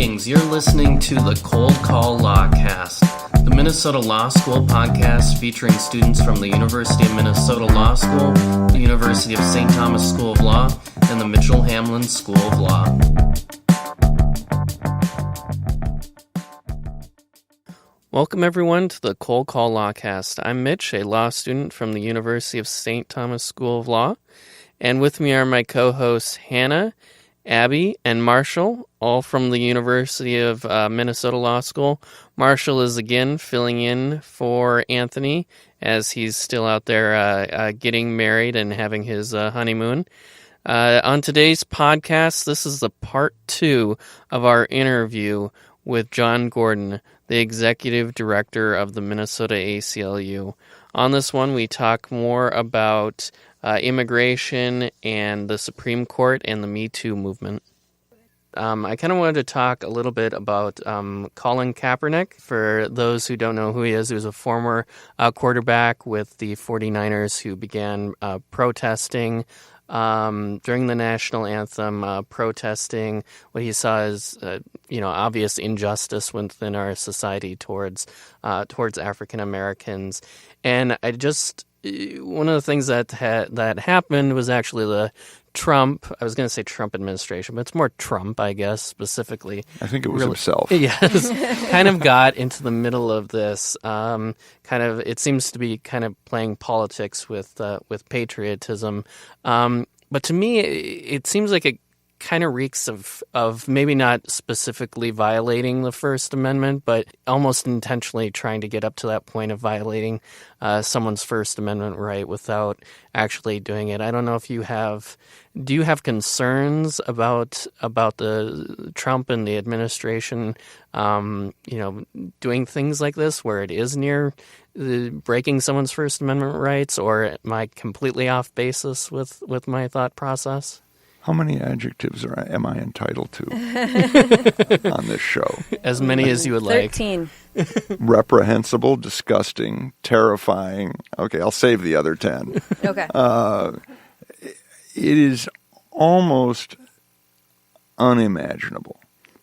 Greetings, you're listening to the Cold Call Lawcast, the Minnesota Law School podcast featuring students from the University of Minnesota Law School, the University of St. Thomas School of Law, and the Mitchell-Hamlin School of Law. Welcome everyone to the Cold Call Lawcast. I'm Mitch, a law student from the University of St. Thomas School of Law, and with me are my co-hosts Hannah, Abby, and Marshall, all from the University of Minnesota Law School. Marshall is again filling in for Anthony as he's still out there getting married and having his honeymoon. On today's podcast, this is the part 2 of our interview with John Gordon, the Executive Director of the Minnesota ACLU. On this one, we talk more about immigration and the Supreme Court and the Me Too movement. I kind of wanted to talk a little bit about Colin Kaepernick. For those who don't know who he is a former quarterback with the 49ers who began protesting during the national anthem, protesting what he saw as obvious injustice within our society towards African Americans. And one of the things that happened was actually the Trump administration, but it's more Trump, I guess, specifically. I think it was himself. Yes, kind of got into the middle of this. It seems to be kind of playing politics with patriotism. But to me, it seems like it kind of reeks of maybe not specifically violating the First Amendment, but almost intentionally trying to get up to that point of violating someone's First Amendment right without actually doing it. I don't know if do you have concerns about the Trump and the administration, doing things like this where it is near breaking someone's First Amendment rights, or am I completely off basis with my thought process? How many adjectives am I entitled to on this show? As many as you would 13. like. Reprehensible, disgusting, terrifying. Okay, I'll save the other 10. Okay. It is almost unimaginable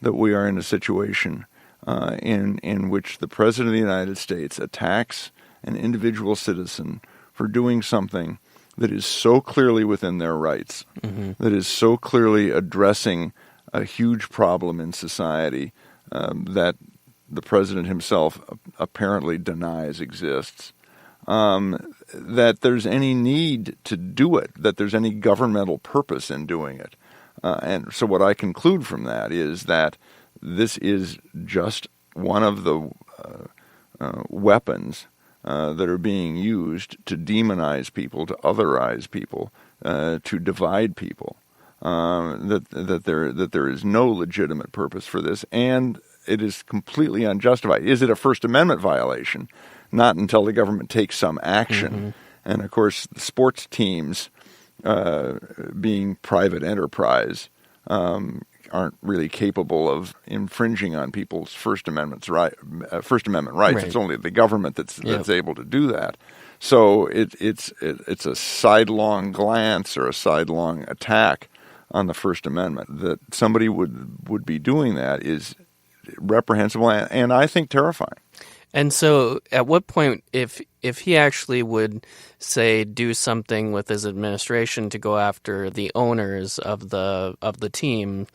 that we are in a situation in which the President of the United States attacks an individual citizen for doing something that is so clearly within their rights, that is so clearly addressing a huge problem in society that the president himself apparently denies exists, that there's any need to do it, that there's any governmental purpose in doing it. And so what I conclude from that is that this is just one of the weapons that are being used to demonize people, to otherize people, to divide people. That there is no legitimate purpose for this, and it is completely unjustified. Is it a First Amendment violation? Not until the government takes some action. And of course, the sports teams, being private enterprise, aren't really capable of infringing on people's First Amendment rights. Right. It's only the government that's able to do that. So it's a sidelong glance or a sidelong attack on the First Amendment. That somebody would be doing that is reprehensible and I think terrifying. And so at what point, if he actually would, say, do something with his administration to go after the owners of the team,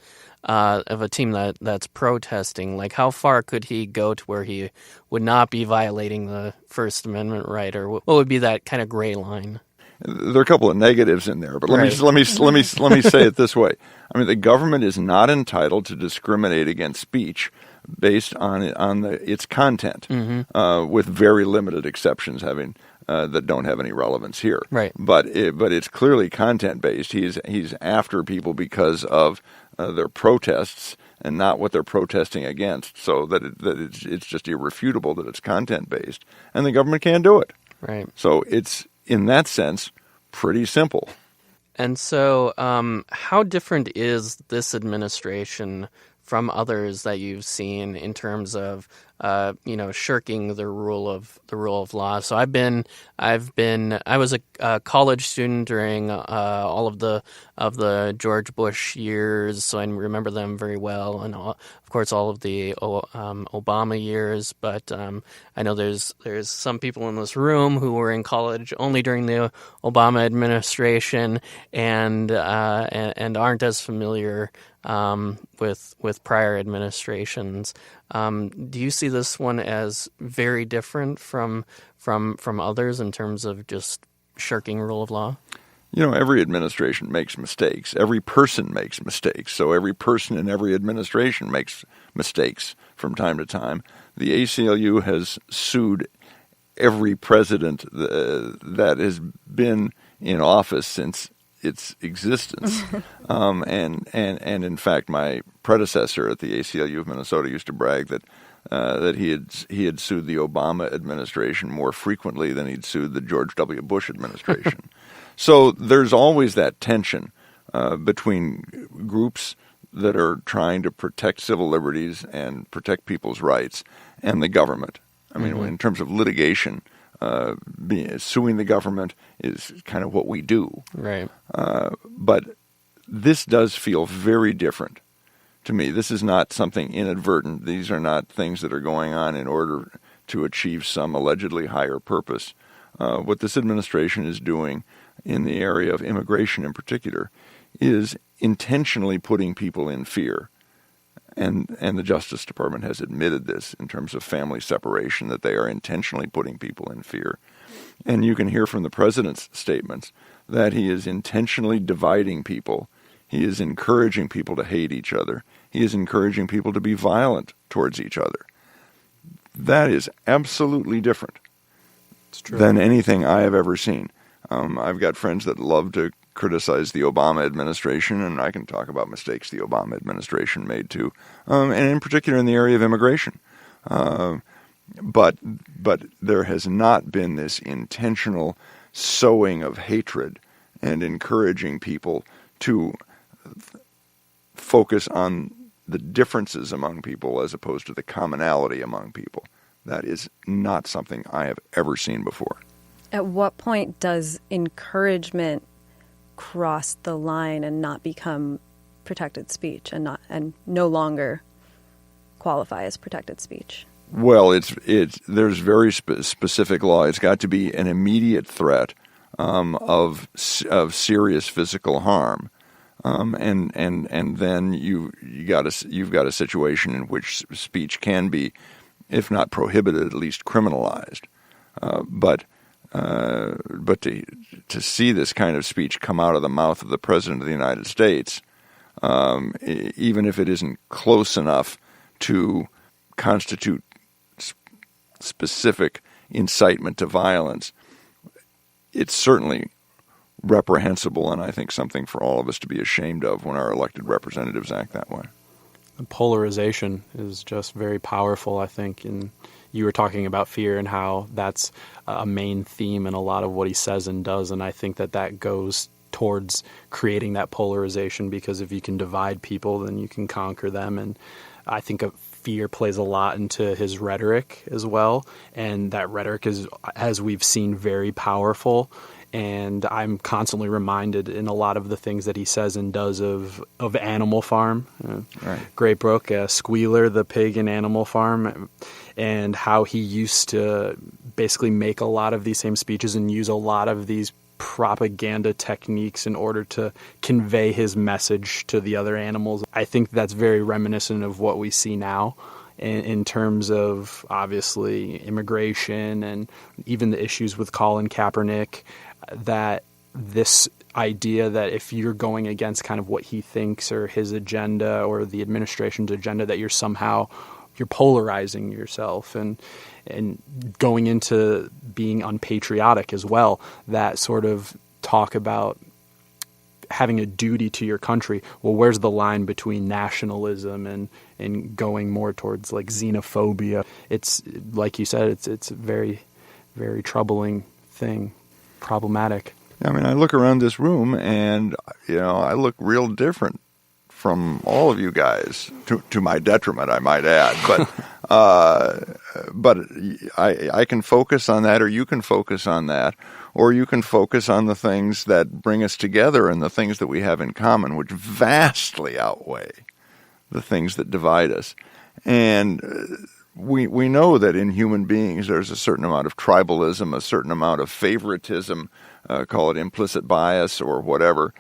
of a team that's protesting, like how far could he go to where he would not be violating the First Amendment right, or what would be that kind of gray line? There are a couple of negatives in there, but let me say it this way. I mean, the government is not entitled to discriminate against speech based on its content, with very limited exceptions that don't have any relevance here. Right. But it's clearly content based. He's after people because of their protests and not what they're protesting against. So that it's just irrefutable that it's content based, and the government can't do it. Right. So it's in that sense pretty simple. And so, how different is this administration others that you've seen in terms of shirking the rule of law? So I was a college student during all of the George Bush years, so I remember them very well, and of course all of the Obama years. But I know there's some people in this room who were in college only during the Obama administration and aren't as familiar with prior administrations. Do you see this one as very different from others in terms of just shirking rule of law? Every administration makes mistakes. Every person makes mistakes. So every person in every administration makes mistakes from time to time. The ACLU has sued every president that has been in office since its existence. And in fact, my predecessor at the ACLU of Minnesota used to brag that he had sued the Obama administration more frequently than he'd sued the George W. Bush administration. So there's always that tension between groups that are trying to protect civil liberties and protect people's rights and the government. I mean, in terms of litigation, suing the government is kind of what we do. Right. But this does feel very different to me. This is not something inadvertent. These are not things that are going on in order to achieve some allegedly higher purpose. What this administration is doing in the area of immigration in particular is intentionally putting people in fear. And the Justice Department has admitted this in terms of family separation, that they are intentionally putting people in fear. And you can hear from the president's statements that he is intentionally dividing people. He is encouraging people to hate each other. He is encouraging people to be violent towards each other. That is absolutely different than anything I have ever seen. I've got friends that love to criticize the Obama administration, and I can talk about mistakes the Obama administration made too, and in particular in the area of immigration. But there has not been this intentional sowing of hatred and encouraging people to focus on the differences among people as opposed to the commonality among people. That is not something I have ever seen before. At what point does encouragement cross the line and not become protected speech and no longer qualify as protected speech? Well, there's very specific law. It's got to be an immediate threat of serious physical harm, and then you've got a situation in which speech can be, if not prohibited, at least criminalized. But to see this kind of speech come out of the mouth of the President of the United States, even if it isn't close enough to constitute specific incitement to violence, it's certainly reprehensible, and I think something for all of us to be ashamed of when our elected representatives act that way. The polarization is just very powerful, I think, and you were talking about fear and how that's a main theme in a lot of what he says and does, and I think that goes towards creating that polarization, because if you can divide people, then you can conquer them, and I think fear plays a lot into his rhetoric as well, and that rhetoric is, as we've seen, very powerful. And I'm constantly reminded in a lot of the things that he says and does of Animal Farm, right. Great Brook, Squealer, the pig in Animal Farm, and how he used to basically make a lot of these same speeches and use a lot of these propaganda techniques in order to convey his message to the other animals. I think that's very reminiscent of what we see now in terms of, obviously, immigration and even the issues with Colin Kaepernick, that this idea that if you're going against kind of what he thinks or his agenda or the administration's agenda, that you're polarizing yourself and going into being unpatriotic as well. That sort of talk about having a duty to your country. Well, where's the line between nationalism and going more towards like xenophobia? It's like you said, it's a very, very troubling thing. Problematic. I mean, I look around this room and, I look real different from all of you guys, to my detriment, I might add. But I can focus on that, or you can focus on that, or you can focus on the things that bring us together and the things that we have in common, which vastly outweigh the things that divide us. And we know that in human beings there's a certain amount of tribalism, a certain amount of favoritism, call it implicit bias or whatever.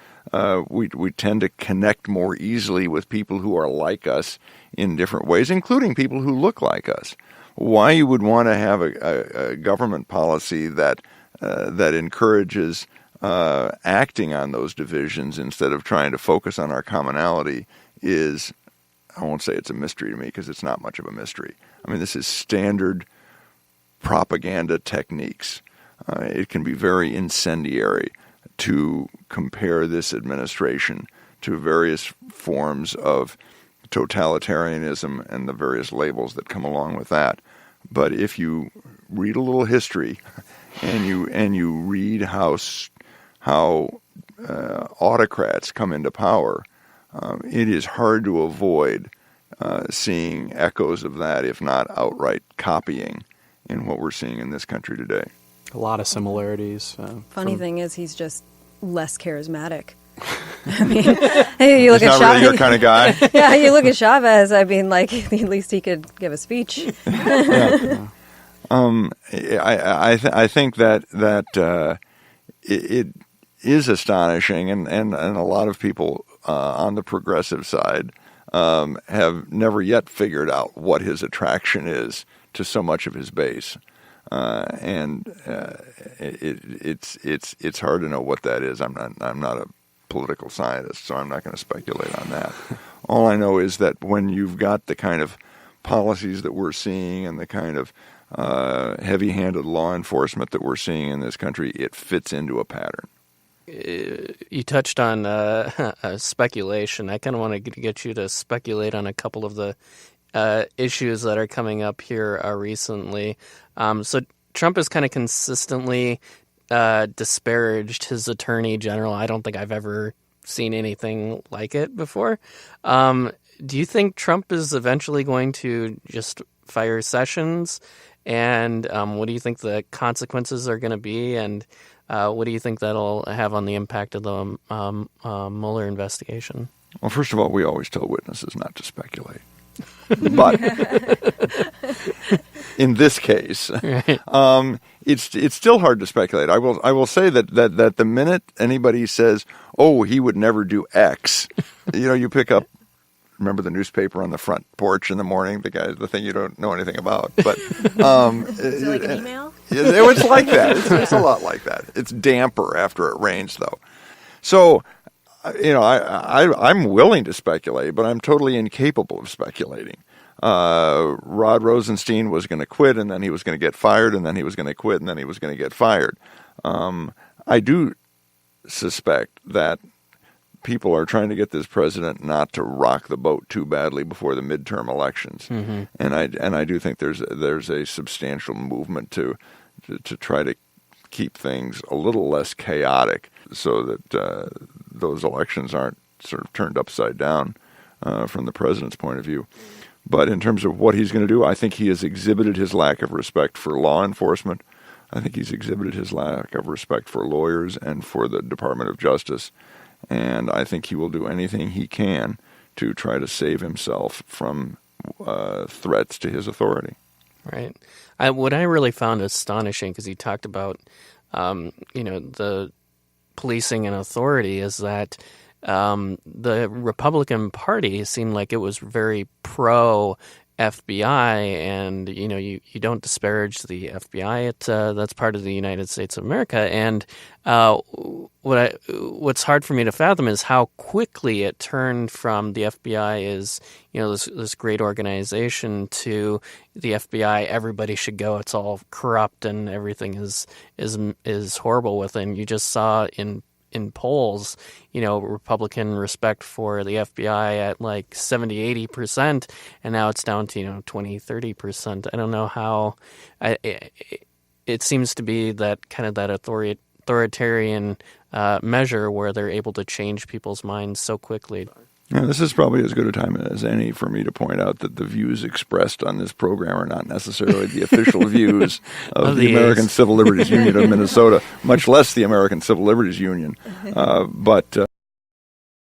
We tend to connect more easily with people who are like us in different ways, including people who look like us. Why you would want to have a government policy that encourages acting on those divisions instead of trying to focus on our commonality is, I won't say it's a mystery to me, because it's not much of a mystery. I mean, this is standard propaganda techniques. It can be very incendiary to compare this administration to various forms of totalitarianism and the various labels that come along with that. But if you read a little history and you read how autocrats come into power, it is hard to avoid seeing echoes of that, if not outright copying, in what we're seeing in this country today. A lot of similarities. Funny thing is, he's just less charismatic. I mean, hey, you look He's at not really your kind of guy. Yeah, you look at Chavez. I mean, like, at least he could give a speech. Yeah. I think that it is astonishing, and a lot of people on the progressive side have never yet figured out what his attraction is to so much of his base, it's hard to know what that is. I'm not a political scientist, so I'm not going to speculate on that. All I know is that when you've got the kind of policies that we're seeing and the kind of heavy-handed law enforcement that we're seeing in this country, it fits into a pattern. You touched on speculation. I kind of want to get you to speculate on a couple of the issues that are coming up here recently. So Trump has kind of consistently disparaged his attorney general. I don't think I've ever seen anything like it before. Do you think Trump is eventually going to just fire Sessions? And what do you think the consequences are going to be? And what do you think that'll have on the impact of the Mueller investigation? Well, first of all, we always tell witnesses not to speculate. But in this case, right. It's still hard to speculate. I will say that the minute anybody says, "Oh, he would never do X," you pick up. Remember the newspaper on the front porch in the morning, the thing you don't know anything about. But Is it like an email? It's like that. It's a lot like that. It's damper after it rains, though. So, I'm willing to speculate, but I'm totally incapable of speculating. Rod Rosenstein was going to quit, and then he was going to get fired, and then he was going to quit, and then he was going to get fired. I do suspect that people are trying to get this president not to rock the boat too badly before the midterm elections, and I do think there's a substantial movement to try to keep things a little less chaotic, so that those elections aren't sort of turned upside down from the president's point of view. But in terms of what he's going to do, I think he has exhibited his lack of respect for law enforcement. I think he's exhibited his lack of respect for lawyers and for the Department of Justice. And I think he will do anything he can to try to save himself from threats to his authority. Right. What I really found astonishing, because he talked about, the policing and authority, is that the Republican Party seemed like it was very pro FBI, and you don't disparage the FBI. That's part of the United States of America. And what's hard for me to fathom is how quickly it turned from the FBI is this great organization to the FBI. Everybody should go. It's all corrupt and everything is horrible with it. And you just saw in polls, Republican respect for the FBI at like 70-80%, and now it's down to 20-30%. I don't know how. It seems to be that kind of that authoritarian measure where they're able to change people's minds so quickly. Now, this is probably as good a time as any for me to point out that the views expressed on this program are not necessarily the official views of the American Civil Liberties Union of Minnesota, much less the American Civil Liberties Union. But